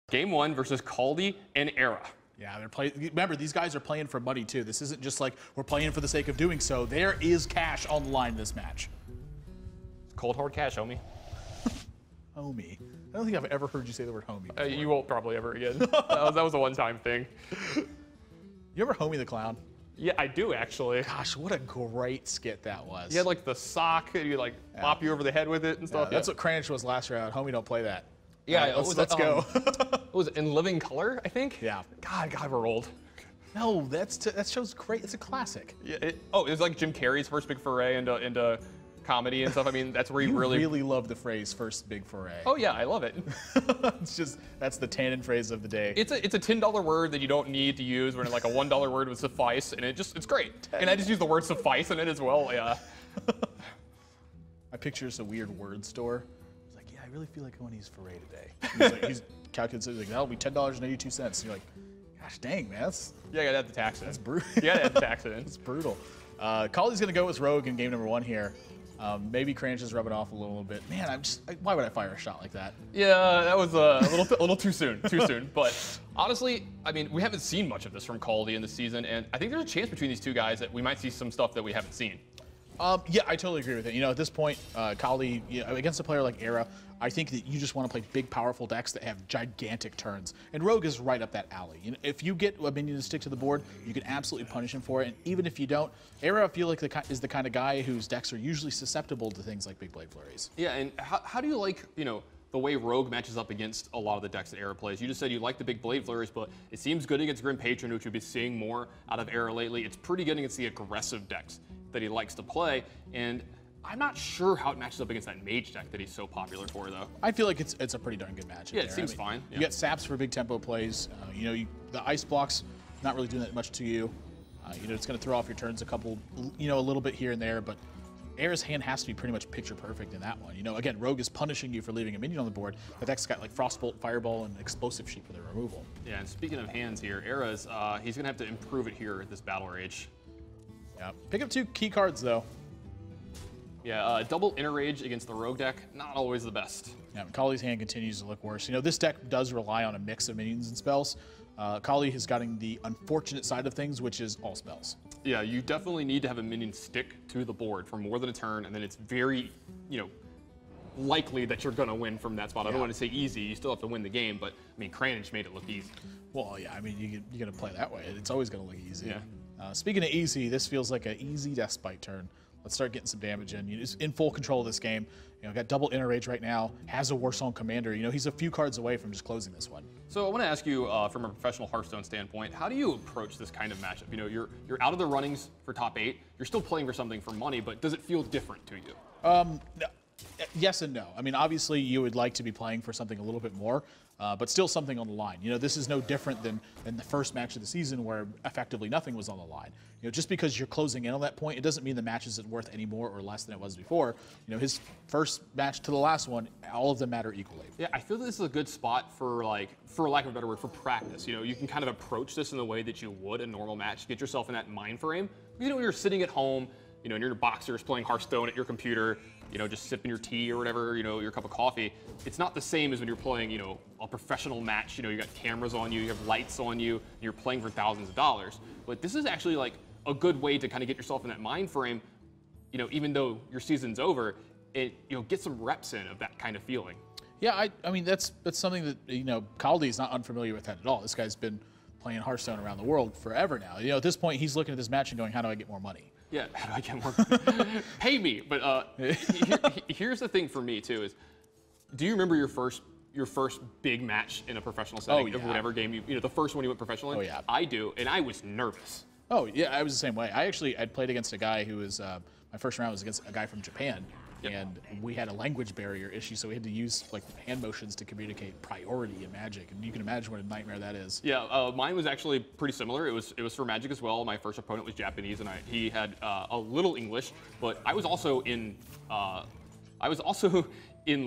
Game 1 versus Kaldi and ErA. Yeah, they're playing. Remember, these guys are playing for money too. This isn't just like we're playing for the sake of doing so. There is cash on the line in this match. Cold hard cash, homie. Homie. I don't think I've ever heard you say the word homie. You won't probably ever again. that was a one-time thing. You ever homie the clown? Yeah, I do actually. Gosh, what a great skit that was. He had like the sock, and he like bop you over the head with it and stuff. That's what Cranich was last round. Homie, don't play that. Yeah, right, let's go. What was it, In Living Color, I think? Yeah. God, we're old. No, that show's great. It's a classic. Yeah. It was like Jim Carrey's first big foray into comedy and stuff. I mean, that's where he really love the phrase "first big foray." Oh yeah, I love it. It's just that's the Tannen phrase of the day. It's a $10 word that you don't need to use when like a $1 word would suffice, and it's great. And I just use the word suffice in it as well. Yeah. I picture just a weird word store. It's like, yeah, I really feel like I want to use foray today. He's calculating, like, that'll be $10.82. And you're like, gosh dang, man, that's yeah, you gotta add the tax in. That's brutal. You gotta add the tax in. It's brutal. Kaldi's gonna go with Rogue in game number 1 here. Maybe Cranich is rubbing off a little bit. Man, why would I fire a shot like that? Yeah, that was a little too soon. But honestly, I mean, we haven't seen much of this from Kaldi in the season, and I think there's a chance between these two guys that we might see some stuff that we haven't seen. Yeah, I totally agree with it. You know, at this point, Kaldi, against a player like ErA, I think that you just want to play big, powerful decks that have gigantic turns. And Rogue is right up that alley. You know, if you get a minion to stick to the board, you can absolutely punish him for it. And even if you don't, ErA, I feel like is the kind of guy whose decks are usually susceptible to things like big Blade Flurries. Yeah, and how do you like, the way Rogue matches up against a lot of the decks that ErA plays? You just said you like the big Blade Flurries, but it seems good against Grim Patron, which we've been seeing more out of ErA lately. It's pretty good against the aggressive decks that he likes to play, and I'm not sure how it matches up against that Mage deck that he's so popular for, though. I feel like it's a pretty darn good match. Yeah, it seems fine. Yeah. You get saps for big tempo plays. The ice blocks not really doing that much to you. It's going to throw off your turns a little bit here and there, but ErA's hand has to be pretty much picture perfect in that one. Again, Rogue is punishing you for leaving a minion on the board. The deck's got like Frostbolt, Fireball, and Explosive Sheep for their removal. Yeah, and speaking of hands here, ErA's, he's going to have to improve it here at this Battle Rage. Yeah, pick up 2 key cards, though. Yeah, double Inner Rage against the Rogue deck, not always the best. Yeah, Kaldi's hand continues to look worse. This deck does rely on a mix of minions and spells. Kaldi has gotten the unfortunate side of things, which is all spells. Yeah, you definitely need to have a minion stick to the board for more than a turn, and then it's very, likely that you're going to win from that spot. I don't want to say easy. You still have to win the game, but, I mean, Cranich made it look easy. Well, yeah, I mean, you're going to play that way. It's always going to look easy. Yeah. Speaking of easy, this feels like an easy Deathbite turn. Let's start getting some damage in. He's in full control of this game. Got double Inner Rage right now. Has a Warsong Commander. He's a few cards away from just closing this one. So I want to ask you, from a professional Hearthstone standpoint, how do you approach this kind of matchup? You're out of the runnings for top 8. You're still playing for something for money, but does it feel different to you? No. Yes and no. I mean, obviously, you would like to be playing for something a little bit more, but still something on the line. This is no different than the first match of the season where effectively nothing was on the line. Just because you're closing in on that point, it doesn't mean the match isn't worth any more or less than it was before. His first match to the last one, all of them matter equally. Yeah, I feel that this is a good spot for lack of a better word, for practice. You can kind of approach this in the way that you would a normal match, get yourself in that mind frame. When you're sitting at home, in your boxers playing Hearthstone at your computer, just sipping your tea or whatever, your cup of coffee. It's not the same as when you're playing, a professional match. You got cameras on you, you have lights on you, and you're playing for thousands of dollars. But this is actually like a good way to kind of get yourself in that mind frame, even though your season's over, get some reps in of that kind of feeling. Yeah, I mean, that's something that, Kaldi's not unfamiliar with that at all. This guy's been playing Hearthstone around the world forever now. At this point, he's looking at this match and going, how do I get more money? Yeah, how do I get more money? Pay me. But here's the thing for me, too, is do you remember your first big match in a professional setting of whatever game the first one you went professional in? Oh, yeah. I do, and I was nervous. Oh, yeah, I was the same way. I'd played against a guy who was, my first round was against a guy from Japan. Yep. And we had a language barrier issue, so we had to use hand motions to communicate priority in Magic, and you can imagine what a nightmare that is. Yeah, mine was actually pretty similar. It was for Magic as well. My first opponent was Japanese, and he had a little English, but I was also in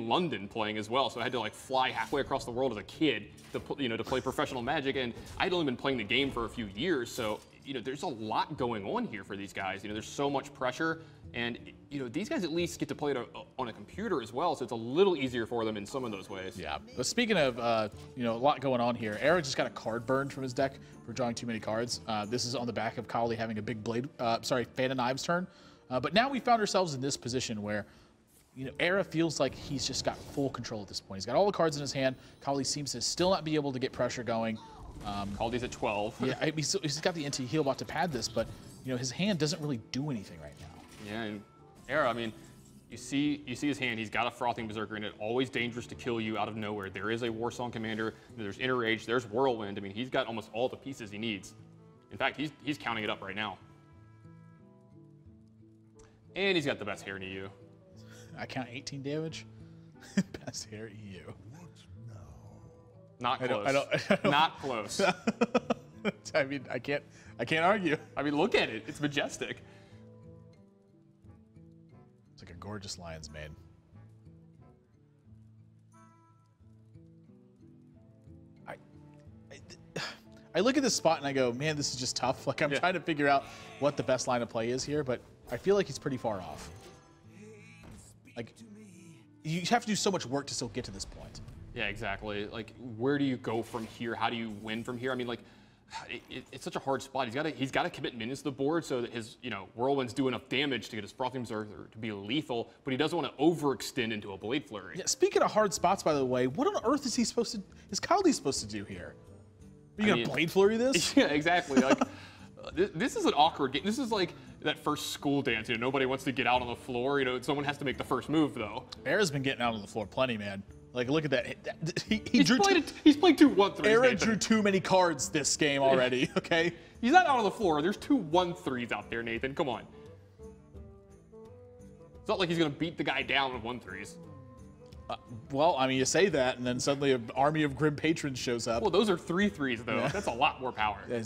London playing as well, so I had to fly halfway across the world as a kid to play professional Magic, and I'd only been playing the game for a few years, so you know, there's a lot going on here for these guys. You know, there's so much pressure, and you know, these guys at least get to play it on a computer as well, so it's a little easier for them in some of those ways. Yeah. But speaking of, you know, a lot going on here, ErA just got a card burned from his deck for drawing too many cards. This is on the back of Kaldi having a big Fan of Knives turn. But now we found ourselves in this position where, you know, ErA feels like he's just got full control at this point. He's got all the cards in his hand. Kaldi seems to still not be able to get pressure going. Kaldi's at 12. Yeah, he's got the NT heal bot to pad this, but you know, his hand doesn't really do anything right now. Yeah, and ErA, I mean, you see his hand. He's got a Frothing Berserker in it. Always dangerous to kill you out of nowhere. There is a Warsong Commander. There's Interage. There's Whirlwind. I mean, he's got almost all the pieces he needs. In fact, he's counting it up right now. And he's got the best hair in EU. I count 18 damage. Best hair EU. Not close. I don't. Not close. I mean, I can't argue. I mean, look at it. It's majestic. It's like a gorgeous lion's mane. I look at this spot and I go, man, this is just tough. Like, I'm trying to figure out what the best line of play is here, but I feel like he's pretty far off. Like, you have to do so much work to still get to this point. Yeah, exactly. Like, where do you go from here? How do you win from here? I mean, like, it's such a hard spot. He's got to commit minions to the board so that his, you know, Whirlwinds do enough damage to get his Frothing Berserker to be lethal, but he doesn't want to overextend into a Blade Flurry. Yeah, speaking of hard spots, by the way, what on earth is Kaldi supposed to do here? Are you going to Blade Flurry this? Yeah, exactly. Like, this is an awkward game. This is like that first school dance. You know, nobody wants to get out on the floor. You know, someone has to make the first move, though. ErA's been getting out on the floor plenty, man. Like, look at that. He's played two 1-3s. ErA drew too many cards this game already, okay? He's not out on the floor. There's two 1-3s out there, Nathan. Come on. It's not like he's going to beat the guy down with 1-3s. Well, I mean, you say that, and then suddenly an army of Grim Patrons shows up. Well, those are 3-3s, though. Yeah. That's a lot more power. The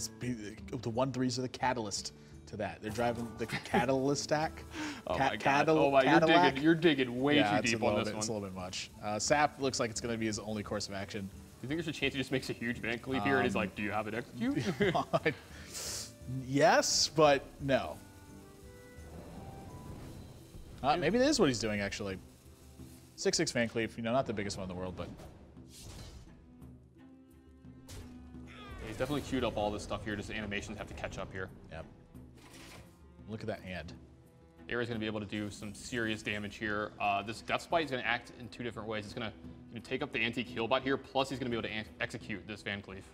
1-3s are the catalyst to that. They're driving the catalyst stack. Oh my God. You're digging way too deep on this one. It's a little bit much. Sap looks like it's going to be his only course of action. Do you think there's a chance he just makes a huge Van Cleave here and he's like, do you have an execute? Yes, but no. Maybe that is what he's doing, actually. 6/6 Van Cleave, you know, not the biggest one in the world, but... He's definitely queued up all this stuff here, just the animations have to catch up here. Yep. Look at that hand. ErA's going to be able to do some serious damage here. This Death Spite is going to act in two different ways. It's going to take up the antique heal bot here, plus he's going to be able to execute this Van Cleave.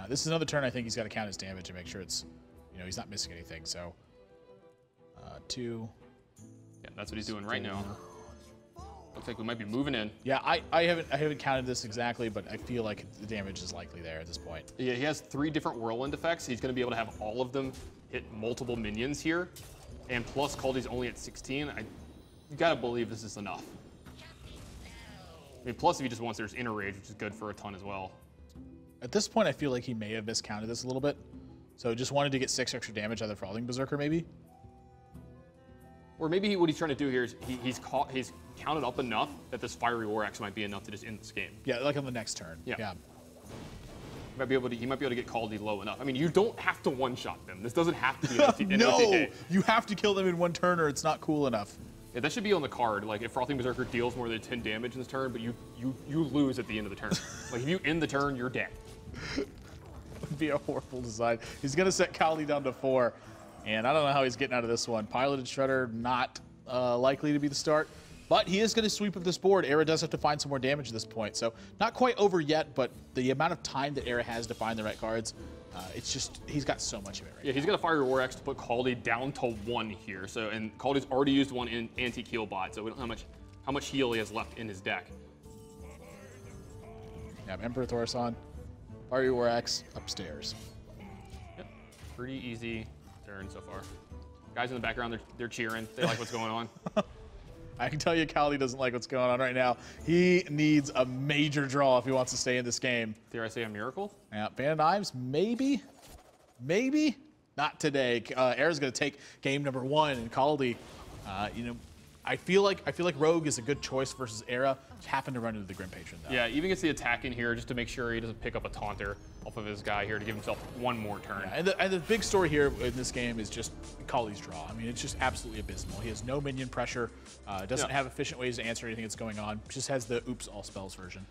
This is another turn I think he's got to count his damage and make sure it's, you know, he's not missing anything. So, 2. Yeah, that's what he's doing right now. Looks like we might be moving in. Yeah, I haven't counted this exactly, but I feel like the damage is likely there at this point. Yeah, he has 3 different Whirlwind effects. He's going to be able to have all of them hit multiple minions here. And plus, Kaldi's only at 16. You got to believe this is enough. I mean, plus if he just wants, there's Interage, which is good for a ton as well. At this point, I feel like he may have miscounted this a little bit. So just wanted to get 6 extra damage out of the Frothing Berserker, maybe? Or maybe what he's trying to do here is he's counted up enough that this Fiery War Axe might be enough to just end this game. Yeah, like on the next turn. Yeah. He might be able to get Kaldi low enough. I mean, you don't have to one-shot them. This doesn't have to be an No, OTK. you have to kill them in one turn or it's not cool enough. Yeah, that should be on the card. Like, if Frothing Berserker deals more than 10 damage in this turn, but you lose at the end of the turn. Like, if you end the turn, you're dead. Would be a horrible design. He's going to set Kaldi down to 4. And I don't know how he's getting out of this one. Piloted Shredder, not likely to be the start. But he is going to sweep up this board. ErA does have to find some more damage at this point. So not quite over yet, but the amount of time that ErA has to find the right cards, it's just, he's got so much of it right now. He's got a Fiery War Axe to put Kaldi down to 1 here. So, and Kaldi's already used 1 in antique heal bot, so we don't know how much heal he has left in his deck. Yeah, Emperor Thorson, Fiery War Axe, upstairs. Yep, pretty easy turn so far. Guys in the background, they're cheering. They like what's going on. I can tell you Kaldi doesn't like what's going on right now. He needs a major draw if he wants to stay in this game. Dare I say a miracle? Yeah, Fan of Knives, maybe. Maybe. Not today. ErA's going to take game number 1, and Kaldi, you know, I feel like Rogue is a good choice versus ErA. Just happen to run into the Grim Patron though. Yeah, even gets the attack in here just to make sure he doesn't pick up a taunter off of his guy here to give himself one more turn. Yeah, and the big story here in this game is just Kaldi's draw. I mean, it's just absolutely abysmal. He has no minion pressure, doesn't have efficient ways to answer anything that's going on, just has the oops all spells version.